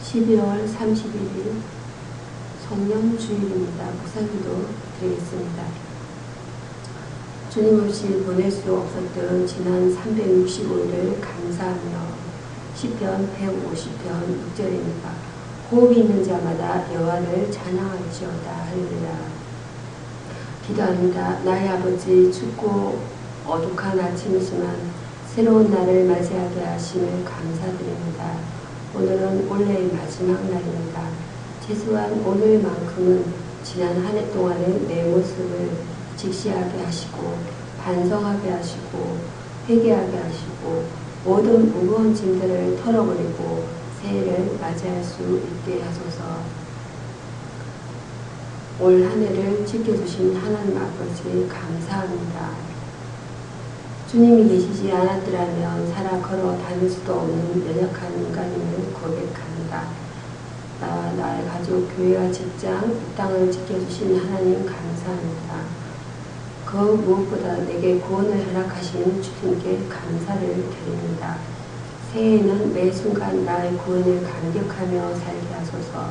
12월 31일 성령주일입니다. 묵상기도 드리겠습니다. 주님 없이 보낼 수 없었던 지난 365일을 감사하며 시편 150편 6절입니다. 호흡이 있는 자마다 여호와를 찬양할지어다. 할렐루야. 기도합니다. 나의 아버지, 춥고 어둑한 아침이지만 새로운 날을 맞이하게 하심을 감사드립니다. 오늘은 올해의 마지막 날입니다. 최소한 오늘만큼은 지난 한 해 동안의 내 모습을 직시하게 하시고 반성하게 하시고 회개하게 하시고 모든 무거운 짐들을 털어버리고 새해를 맞이할 수 있게 하소서. 올 한 해를 지켜주신 하나님 아버지 감사합니다. 주님이 계시지 않았더라면 살아 걸어 다닐 수도 없는 연약한 인간임을 고백합니다. 나와 나의 가족, 교회와 직장, 이 땅을 지켜주신 하나님 감사합니다. 그 무엇보다 내게 구원을 허락하신 주님께 감사를 드립니다. 새해에는 매 순간 나의 구원을 감격하며 살게 하소서.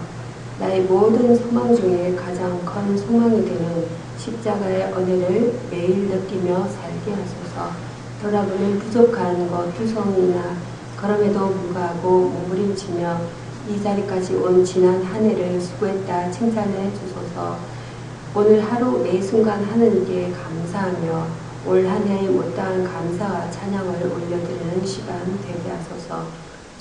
나의 모든 소망 중에 가장 큰 소망이 되는 십자가의 은혜를 매일 느끼며 살게 하소서. 돌아보면 부족한 것 투성이나 그럼에도 불구하고 몸부림치며 이 자리까지 온 지난 한 해를 수고했다 칭찬해 주소서. 오늘 하루 매 순간 하느님께 감사하며 올 한 해의 못다한 감사와 찬양을 올려드리는 시간 되게 하소서.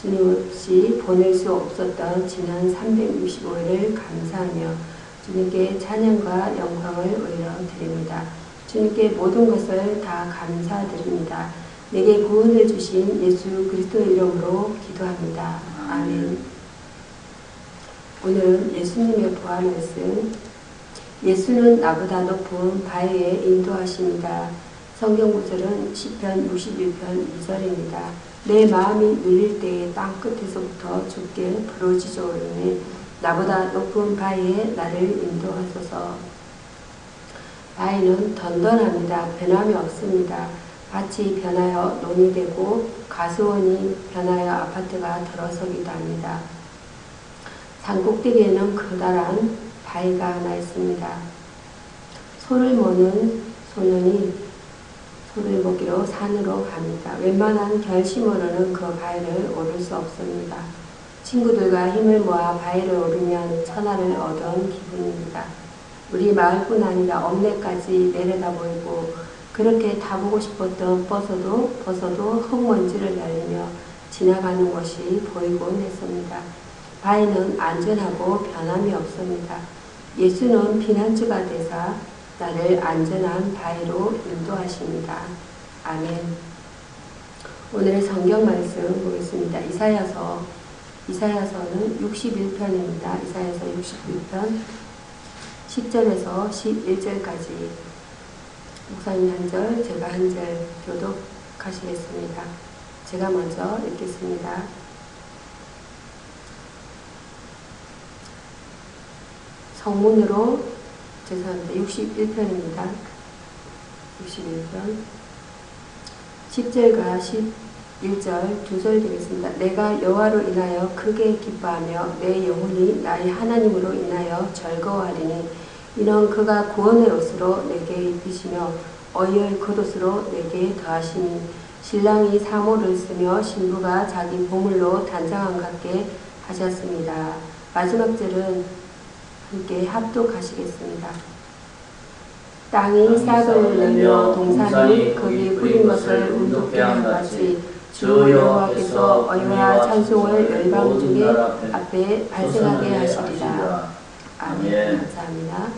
주님 없이 보낼 수 없었던 지난 365일을 감사하며 주님께 찬양과 영광을 올려드립니다. 주님께 모든 것을 다 감사드립니다. 내게 구원을 주신 예수 그리스도의 이름으로 기도합니다. 아멘. 오늘은 예수님의 부활 말씀. 예수는 나보다 높은 바위에 인도하십니다. 성경 구절은 시편 61편 2절입니다. 내 마음이 눌릴 때에 땅 끝에서부터 주께 부르짖어오르니 나보다 높은 바위에 나를 인도하소서. 바위는 던던합니다. 변함이 없습니다. 밭이 변하여 논이 되고 가수원이 변하여 아파트가 들어서기도 합니다. 산꼭대기에는 커다란 바위가 하나 있습니다. 소를 모는 소년이 소를 먹이러 산으로 갑니다. 웬만한 결심으로는 그 바위를 오를 수 없습니다. 친구들과 힘을 모아 바위를 오르면 천하를 얻은 기분입니다. 우리 마을뿐 아니라 읍내까지 내려다 보이고 그렇게 타보고 싶었던 버서도 흙먼지를 날리며 지나가는 곳이 보이곤 했습니다. 바위는 안전하고 변함이 없습니다. 예수는 피난처가 되사 나를 안전한 바위로 인도하십니다. 아멘. 오늘의 성경 말씀 보겠습니다. 이사야서는 61편입니다. 이사야서 61편 10절에서 11절까지 목사님 한 절, 제가 한 절 교독하시겠습니다. 제가 먼저 읽겠습니다. 성문으로 죄송합니다. 61편입니다. 61편 10절과 11절 두 절 되겠습니다. 내가 여호와로 인하여 크게 기뻐하며 내 영혼이 나의 하나님으로 인하여 즐거워하리니 이는 그가 구원의 옷으로 내게 입히시며 의의 겉옷으로 내게 더하시니 신랑이 사모를 쓰며 신부가 자기 보물로 단장함 같게 하셨습니다. 마지막 절은 함께 합독하시겠습니다. 땅이 싹을 내며 동산이 거기에 뿌린 것을 운동케 한 같이 주 여호와께서 의와 찬송을 열방 중에 앞에 발생하게 하시리라. 아멘. 감사합니다.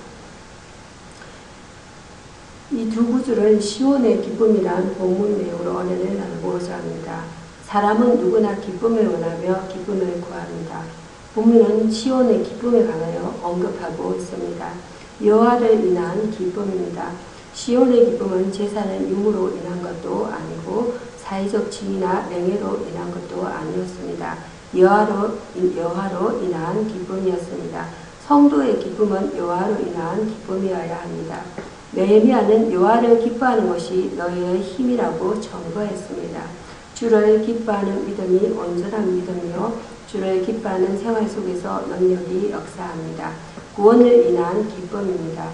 이 두 구절은 시온의 기쁨이란 본문 내용으로 언어를 나누고자 합니다. 사람은 누구나 기쁨을 원하며 기쁨을 구합니다. 본문은 시온의 기쁨에 관하여 언급하고 있습니다. 여호와를 인한 기쁨입니다. 시온의 기쁨은 제사는 유무로 인한 것도 아니고 사회적 지위나 명예로 인한 것도 아니었습니다. 여호와로 인한 기쁨이었습니다. 성도의 기쁨은 여호와로 인한 기쁨이어야 합니다. 느헤미야는 여호와를 기뻐하는 것이 너희의 힘이라고 청구했습니다. 주를 기뻐하는 믿음이 온전한 믿음이요 주를 기뻐하는 생활 속에서 능력이 역사합니다. 구원을 인한 기쁨입니다.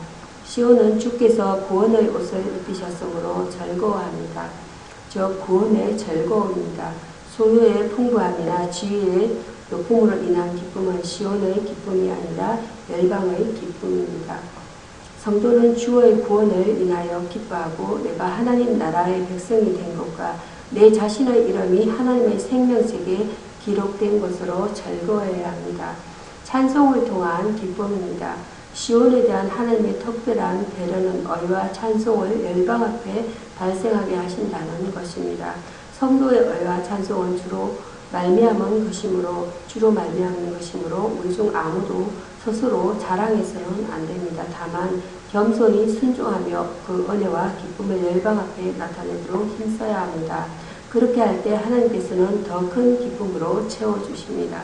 시온은 주께서 구원의 옷을 입히셨으므로 즐거워합니다. 저 구원의 즐거움입니다. 소유의 풍부함이나 지위의 높음으로 인한 기쁨은 시온의 기쁨이 아니라 열방의 기쁨입니다. 성도는 주의 구원을 인하여 기뻐하고 내가 하나님 나라의 백성이 된 것과 내 자신의 이름이 하나님의 생명책에 기록된 것으로 즐거워해야 합니다. 찬송을 통한 기쁨입니다. 시온에 대한 하나님의 특별한 배려는 의와 찬송을 열방 앞에 발생하게 하신다는 것입니다. 성도의 의와 찬송은 주로 말미암은 것이므로 우리 중 아무도 스스로 자랑해서는 안 됩니다. 다만 겸손히 순종하며 그 은혜와 기쁨을 열방 앞에 나타내도록 힘써야 합니다. 그렇게 할 때 하나님께서는 더 큰 기쁨으로 채워주십니다.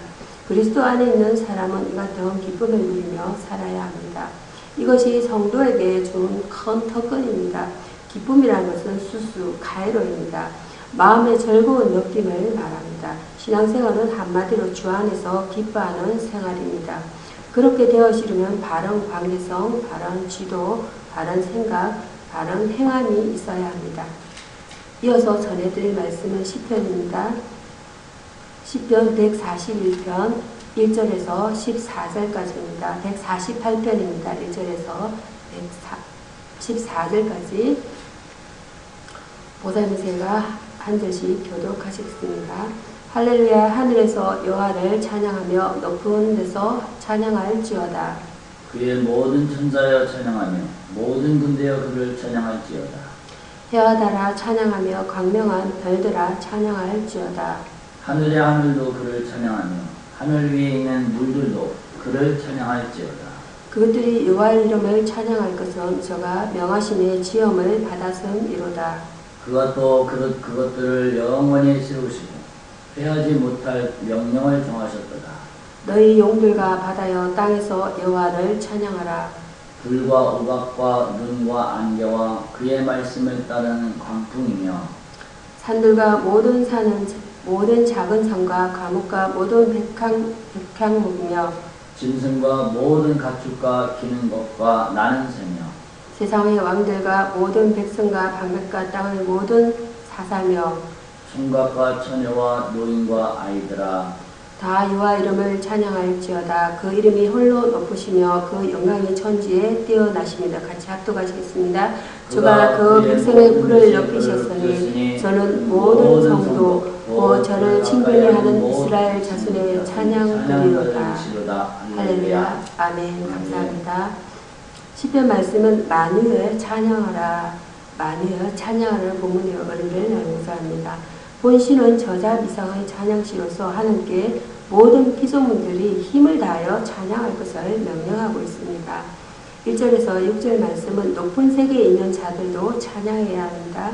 그리스도 안에 있는 사람은 이와 더한 기쁨을 누리며 살아야 합니다. 이것이 성도에게 준 큰 특권입니다. 기쁨이라는 것은 카이로입니다. 마음의 즐거운 느낌을 말합니다. 신앙생활은 한마디로 주 안에서 기뻐하는 생활입니다. 그렇게 되어지려면 바른 관계성, 바른 지도, 바른 생각, 바른 행함이 있어야 합니다. 이어서 전해드릴 말씀은 시편입니다. 시편 141편 1절에서 14절까지입니다. 148편입니다. 1절에서 14절까지 보살님 제가 한 절씩 교독하시겠습니다. 할렐루야. 하늘에서 여호와를 찬양하며 높은 데서 찬양할지어다. 그의 모든 천사여 찬양하며 모든 군대여 그를 찬양할지어다. 해와 달아 찬양하며 광명한 별들아 찬양할지어다. 하늘의 하늘도 그를 찬양하며 하늘 위에 있는 물들도 그를 찬양할지어다. 그것들이 여호와의 이름을 찬양할 것은 저가 명하심의 지엄을 받았음이로다. 그가 또 그것들을 영원히 세우시고 회하지 못할 명령을 정하셨도다. 너희 용들과 바다여 땅에서 여호와를 찬양하라. 불과 우박과 눈과 안개와 그의 말씀을 따르는 광풍이며 산들과 모든 작은 산과 감옥과 모든 백향목이며 짐승과 모든 가축과 기는 것과 나는 새며 세상의 왕들과 모든 백성과 방백과 땅의 모든 사사며 총각과 처녀와 노인과 아이들아 다 여호와 이름을 찬양할지어다. 그 이름이 홀로 높으시며 그 영광이 천지에 뛰어나십니다. 같이 합독하시겠습니다. 주가 그 백성의 뿔을 높이셨으니 저는 모든 성도 저를 칭찬하는 이스라엘 자손의 찬양드리로다. 할렐루야. 아멘. 감사합니다. 시편 말씀은 만유에 찬양하라. 만유에 찬양하라는 본문의 의미를 묘사합니다. 본시는 저자 미상의 찬양시로서 하나님께 모든 피조물들이 힘을 다하여 찬양할 것을 명령하고 있습니다. 1절에서 6절 말씀은 높은 세계에 있는 자들도 찬양해야 합니다.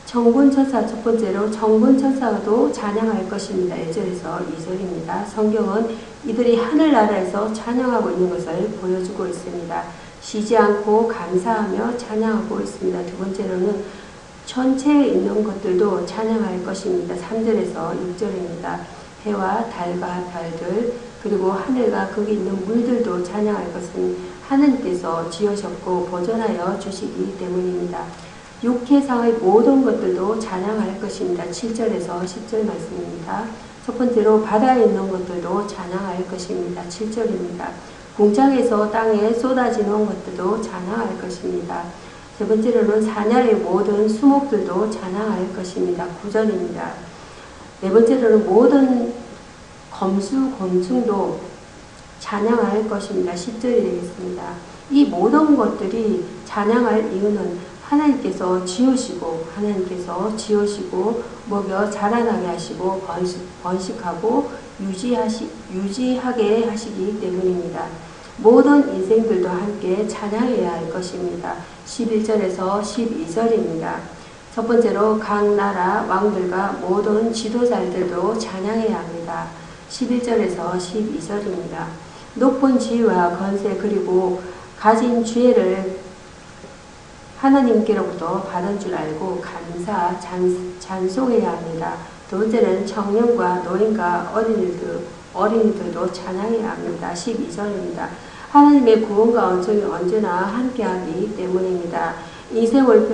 천군천사 첫 번째로 천군천사도 찬양할 것입니다. 1절에서 2절입니다. 성경은 이들이 하늘나라에서 찬양하고 있는 것을 보여주고 있습니다. 쉬지 않고 감사하며 찬양하고 있습니다. 두 번째로는 천체에 있는 것들도 찬양할 것입니다. 3절에서 6절입니다. 해와 달과 별들 그리고 하늘과 거기 있는 물들도 찬양할 것은 하나님께서 지으셨고 보존하여 주시기 때문입니다. 육해상의 모든 것들도 찬양할 것입니다. 7절에서 10절 말씀입니다. 첫 번째로 바다에 있는 것들도 찬양할 것입니다. 7절입니다. 공장에서 땅에 쏟아지는 것들도 찬양할 것입니다. 세 번째로는 사냐의 모든 수목들도 찬양할 것입니다. 9절입니다. 네 번째로는 모든 검수, 곤충도 찬양할 것입니다. 10절이 되겠습니다. 이 모든 것들이 찬양할 이유는 하나님께서 지으시고 먹여 자라나게 하시고 번식하고 유지하게 하시기 때문입니다. 모든 인생들도 함께 찬양해야 할 것입니다. 11절에서 12절입니다. 첫 번째로 각 나라 왕들과 모든 지도자들도 찬양해야 합니다. 11절에서 12절입니다. 높은 지위와 권세 그리고 가진 지혜를 하나님께로부터 받은 줄 알고 찬송해야 합니다. 두 번째는 청년과 노인과 어린이들도 찬양해야 합니다. 12절입니다. 하나님의 구원과 언성이 언제나 함께하기 때문입니다. 인생을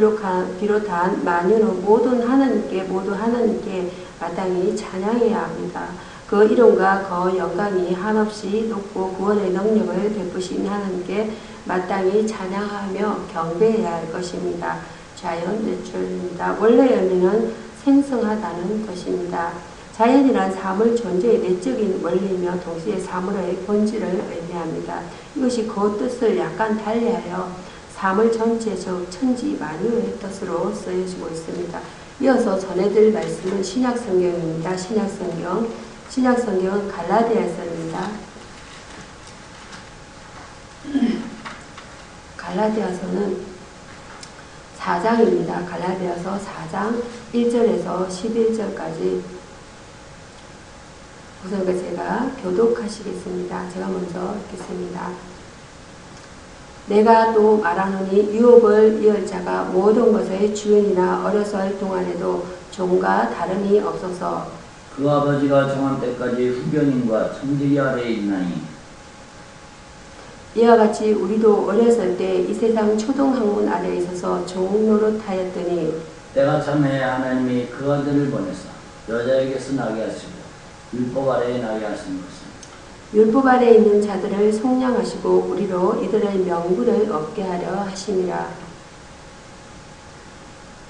비롯한 만유는 모두 하나님께 마땅히 찬양해야 합니다. 그 이름과 그 영광이 한없이 높고 구원의 능력을 베푸신 하나님께 마땅히 찬양하며 경배해야 할 것입니다. 자연 내출입니다. 원래 의미는 생성하다는 것입니다. 자연이란 사물 존재의 내적인 원리이며 동시에 사물의 본질을 의미합니다. 이것이 그 뜻을 약간 달리하여 사물 전체 즉 천지 만유의 뜻으로 쓰여지고 있습니다. 이어서 전해드릴 말씀은 신약성경입니다. 신약성경은 갈라디아서입니다. 갈라디아서는 4장입니다. 갈라디아서 4장 1절에서 11절까지 우선 제가 교독하시겠습니다. 제가 먼저 읽겠습니다. 내가 또 말하노니 유업을 이을 자가 모든 것의 주인이나 어려서일 동안에도 종과 다름이 없어서 그 아버지가 정한 때까지 후견인과 청지기 아래에 있나니 이와 같이 우리도 어렸을 때 이 세상 초등학문 아래에 있어서 종 노릇하였더니 때가 참에 하나님이 그 아들을 보내사 여자에게서 나게 하시고 율법 아래에 나게 하신 것은 율법 아래에 있는 자들을 속량하시고 우리로 이들의 명분을 얻게 하려 하심이라.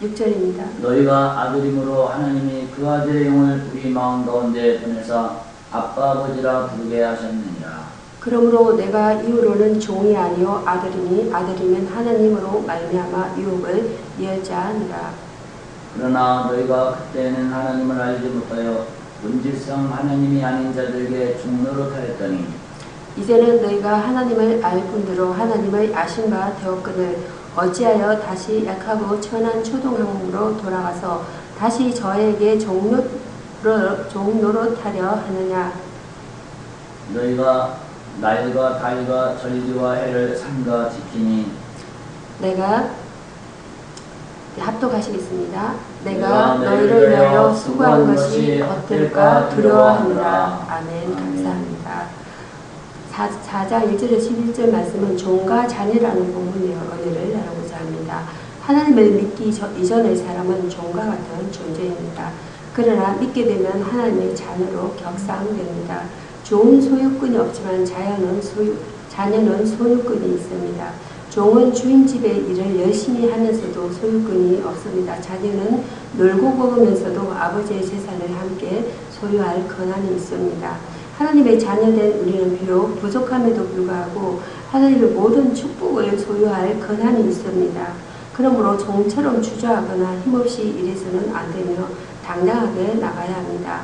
6절입니다. 너희가 아들임으로 하나님이 그 아들의 영을 우리 마음 가운데 보내사 아빠 아버지라 부르게 하셨느니라. 그러므로 내가 이후로는 종이 아니요 아들이니 아들이면 하나님으로 말미암아 유업을 이을 자니라. 그러나 너희가 그때는 하나님을 알지 못하여 본질상 하나님이 아닌 자들에게 종노릇하였더니 이제는 너희가 하나님을 알 뿐더러 하나님의 아신 바 되었거늘 어찌하여 다시 약하고 천한 초등학문으로 돌아가서 다시 저에게 종노릇하려 하느냐. 너희가 날과 달과 절기와 해를 삼가 지키니 내가 합독하시겠습니다. 내가 너희를 위하여 수고한 것이 어떨까 두려워하느라. 아멘. 감사합니다. 4장 1절에 11절 말씀은 종과 자녀라는 본문의 언어를 나누고자 합니다. 하나님을 믿기 이전의 사람은 종과 같은 존재입니다. 그러나 믿게 되면 하나님의 자녀로 격상됩니다. 종은 소유권이 없지만 자녀는 소유권이 있습니다. 종은 주인 집의 일을 열심히 하면서도 소유권이 없습니다. 자녀는 놀고 먹으면서도 아버지의 재산을 함께 소유할 권한이 있습니다. 하나님의 자녀된 우리는 비록 부족함에도 불구하고 하나님의 모든 축복을 소유할 권한이 있습니다. 그러므로 종처럼 주저하거나 힘없이 일해서는 안 되며 당당하게 나가야 합니다.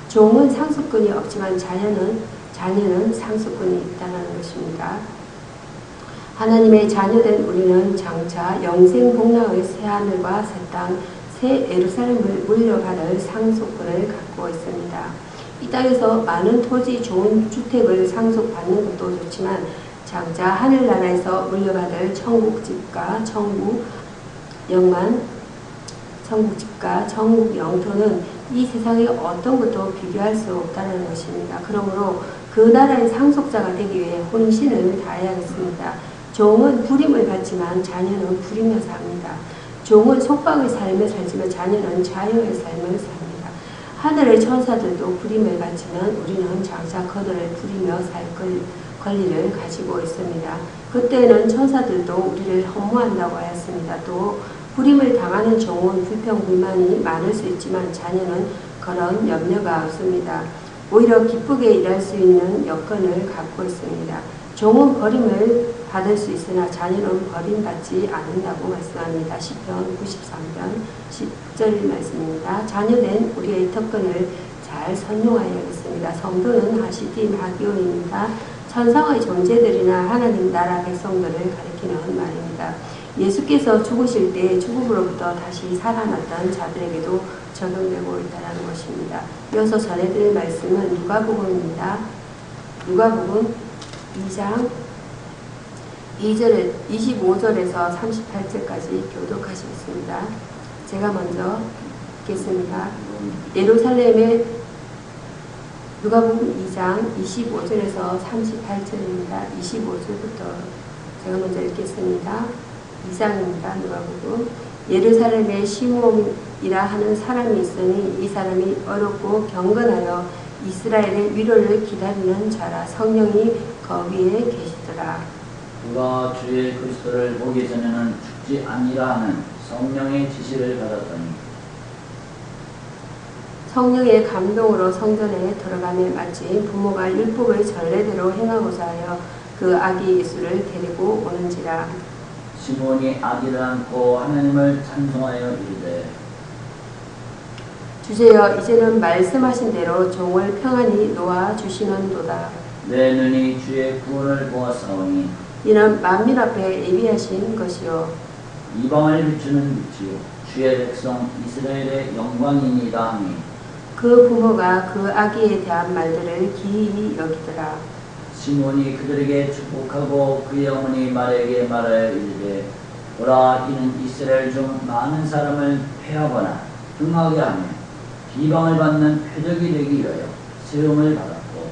종은 상속권이 없지만 자녀는 상속권이 있다는 것입니다. 하나님의 자녀된 우리는 장차 영생복락의 새하늘과 새 땅, 새 예루살렘을 물려받을 상속권을 갖고 있습니다. 이 땅에서 많은 토지 좋은 주택을 상속받는 것도 좋지만 장차 하늘나라에서 물려받을 천국집과 천국 영토는 이 세상의 어떤 것도 비교할 수 없다는 것입니다. 그러므로 그 나라의 상속자가 되기 위해 혼신을 다해야겠습니다. 종은 부림을 받지만 자녀는 부리며 삽니다. 종은 속박의 삶을 살지만 자녀는 자유의 삶을 삽니다. 하늘의 천사들도 부림을 받지만 우리는 장차 그들을 부리며 살 권리를 가지고 있습니다. 그때는 천사들도 우리를 허무한다고 하였습니다. 또 부림을 당하는 종은 불평불만이 많을 수 있지만 자녀는 그런 염려가 없습니다. 오히려 기쁘게 일할 수 있는 여건을 갖고 있습니다. 종은 버림을 받을 수 있으나 자녀는 버림받지 않는다고 말씀합니다. 시편 93편 10절 말씀입니다. 자녀된 우리의 특권을 잘 선용하여야겠습니다. 성도는 하시디 하기오입니다. 천상의 존재들이나 하나님 나라 백성들을 가리키는 말입니다. 예수께서 죽으실 때 죽음으로부터 다시 살아났던 자들에게도 적용되고 있다는 것입니다. 이어서 전해드릴 말씀은 누가복음입니다. 누가복음 2장 25절에서 38절까지 교독하시겠습니다. 제가 먼저 읽겠습니다. 예루살렘의 누가복음 2장 25절에서 38절입니다. 25절부터 제가 먼저 읽겠습니다. 2장입니다. 누가복음. 예루살렘에 시므온이라 하는 사람이 있으니 이 사람이 어렵고 경건하여 이스라엘의 위로를 기다리는 자라. 성령이 거기에 계시더라. 그가 주의 그리스도를 보기 전에는 죽지 아니라 하는 성령의 지시를 받았더니 성령의 감동으로 성전에 들어가매 마치 부모가 율법의 전례대로 행하고자 하여 그 아기 예수를 데리고 오는지라. 시몬이 아기를 안고 하나님을 찬송하여 이르되 주제여 이제는 말씀하신 대로 종을 평안히 놓아 주시는도다. 내 눈이 주의 구원을 보았사오니 이는 만민 앞에 예비하신 것이요 이방을 비추는 빛이요 주의 백성 이스라엘의 영광이니이다 하니 그 부모가 그 아기에 대한 말들을 기이히 여기더라. 시몬이 그들에게 축복하고 그의 어머니 마리아에게 말하여 이르되 보라 이는 이스라엘 중 많은 사람을 패하거나 등하게 하며 비방을 받는 표적이 되기 위하여 세움을 받았고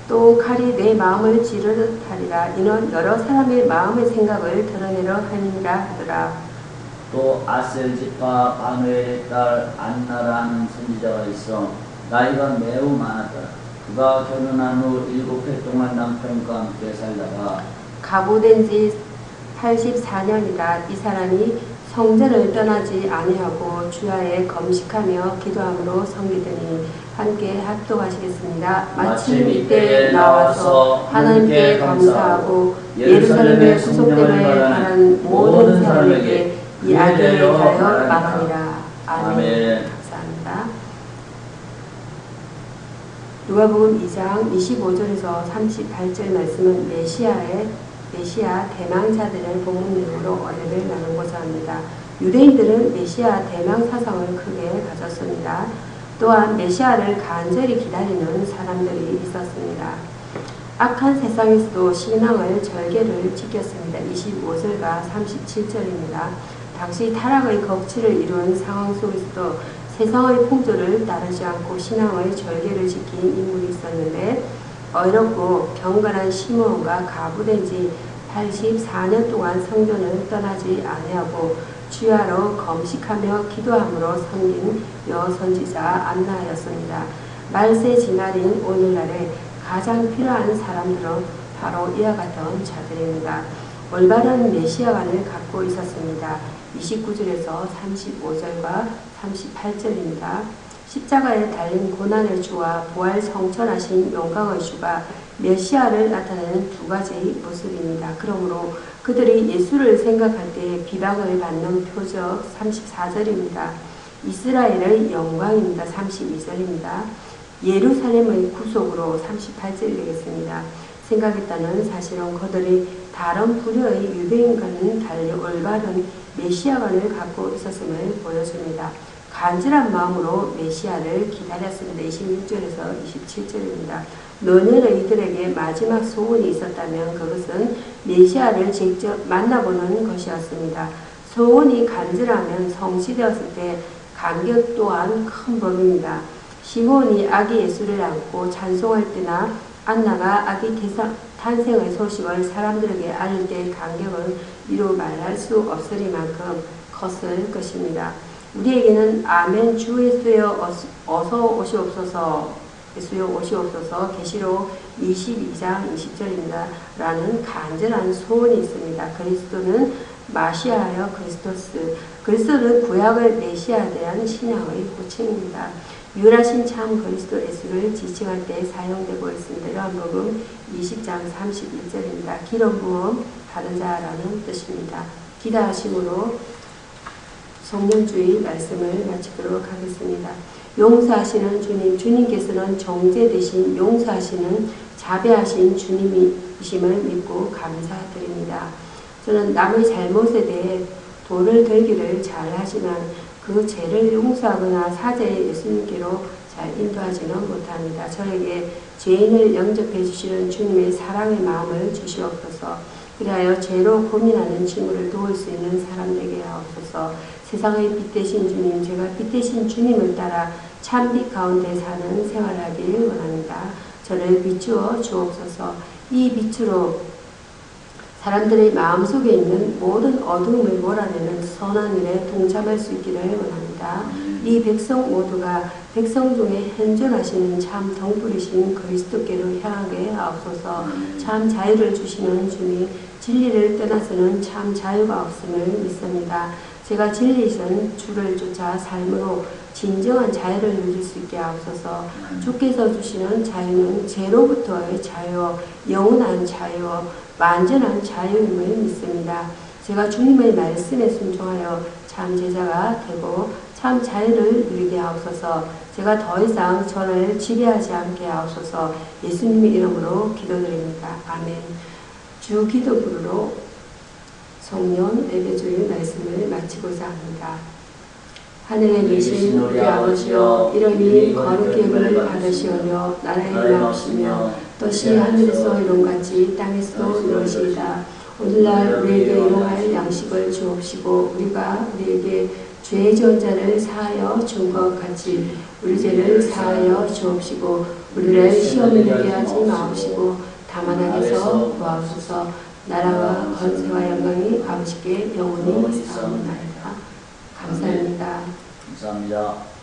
또 칼이 내 마음을 찌르듯 하리라. 이는 여러 사람의 마음의 생각을 드러내려 하니라 하더라. 또 아셀 지파 바누엘의 딸 안나라는 선지자가 있어 나이가 매우 많았더라. 그가 결혼한 후 7해 동안 남편과 함께 살다가 가보된 지 84년이라. 이 사람이 성전을 떠나지 아니하고 주야에 검식하며 기도함으로 섬기더니 함께 합독하시겠습니다. 마침 이때에 나와서 하나님께 감사하고 예루살렘의 구속됨을 바라는 모든 사람에게 이 아기에 대하여 말하니라. 아멘. 감사합니다. 누가복음 2장 25절에서 38절 말씀은 메시아 대망자들의 복문 내용으로 언해를 나누고자 합니다. 유대인들은 메시아 대망 사상을 크게 가졌습니다. 또한 메시아를 간절히 기다리는 사람들이 있었습니다. 악한 세상에서도 신앙을 절개를 지켰습니다. 25절과 37절입니다. 당시 타락의 거취를 이룬 상황 속에서도 세상의 풍조를 따르지 않고 신앙의 절개를 지킨 인물이 있었는데 어렵고 경건한 시므온과 가부된 지 84년 동안 성전을 떠나지 아니하고 주야로 검식하며 기도함으로 섬긴 여선지자 안나였습니다. 말세 지날인 오늘날에 가장 필요한 사람들은 바로 이와 같은 자들입니다. 올바른 메시아관을 갖고 있었습니다. 29절에서 35절과 38절입니다. 십자가에 달린 고난의 주와 부활 성천하신 영광의 주가 메시아를 나타내는 두 가지 모습입니다. 그러므로 그들이 예수를 생각할 때 비방을 받는 표적 34절입니다. 이스라엘의 영광입니다. 32절입니다. 예루살렘의 구속으로 38절 되겠습니다. 생각했다는 사실은 그들이 다른 부류의 유대인과는 달리 올바른 메시아관을 갖고 있었음을 보여줍니다. 간절한 마음으로 메시아를 기다렸습니다. 26절에서 27절입니다. 너희는 이들에게 마지막 소원이 있었다면 그것은 메시아를 직접 만나보는 것이었습니다. 소원이 간절하면 성취되었을 때 감격 또한 큰 법입니다. 시몬이 아기 예수를 안고 찬송할 때나 안나가 아기 탄생의 소식을 사람들에게 알릴 때의 감격은 이루 말할 수 없으리만큼 컸을 것입니다. 우리에게는 아멘 주 예수여 어서 오시옵소서 예수여 오시옵소서 계시록 22장 20절입니다. 라는 간절한 소원이 있습니다. 그리스도는 마시아여 그리스도스 그리스도는 구약의 메시아에 대한 신앙의 호칭입니다. 유일하신 참 그리스도 예수를 지칭할 때 사용되고 있습니다. 요한복음 20장 31절입니다. 기름 부음 받은 자라는 뜻입니다. 기다하심으로 성령주의 말씀을 마치도록 하겠습니다. 용서하시는 주님, 주님께서는 정죄 대신 용서하시는 자비하신 주님이심을 믿고 감사드립니다. 저는 남의 잘못에 대해 돌을 들기를 잘 하지만 그 죄를 용서하거나 사죄의 예수님께로 잘 인도하지는 못합니다. 저에게 죄인을 영접해 주시는 주님의 사랑의 마음을 주시옵소서. 그리하여 죄로 고민하는 친구를 도울 수 있는 사람 되게 하옵소서. 세상의 빛 되신 주님, 제가 빛 되신 주님을 따라 참빛 가운데 사는 생활하길 원합니다. 저를 비추어 주옵소서. 이 빛으로 사람들의 마음속에 있는 모든 어두움을 몰아내는 선한 일에 동참할 수 있기를 원합니다. 이 백성 모두가 백성 중에 현존하시는 참 덩굴이신 그리스도께로 향하게 하옵소서. 참 자유를 주시는 주님, 진리를 떠나서는 참 자유가 없음을 믿습니다. 제가 진리이신 주를 쫓아 삶으로 진정한 자유를 누릴 수 있게 하옵소서. 주께서 주시는 자유는 죄로부터의 자유, 영원한 자유, 완전한 자유임을 믿습니다. 제가 주님의 말씀에 순종하여 참 제자가 되고 참 자유를 누리게 하옵소서. 제가 더 이상 저를 지배하지 않게 하옵소서. 예수님의 이름으로 기도드립니다. 아멘. 주 기도 부르러 송년 예배주일 말씀을 마치고자 합니다. 하늘에 계신 우리 아버지여, 이름이 거룩히 여김을 받으시오며 나라의 나옵시며 뜻이 하늘에서 이룬같이 땅에서도 이루어지이다. 오늘날 우리에게 일용할 양식을 주옵시고 우리가 우리에게 죄 지은 자를 사하여 준 것 같이 우리 죄를 사하여 주옵시고 우리를 시험에 들게 하지 마옵시고 다만 악에서 구하옵소서. 나라와 권세와 영광이 아버지께 영원히 있사옵나이다. 감사합니다. 감사합니다.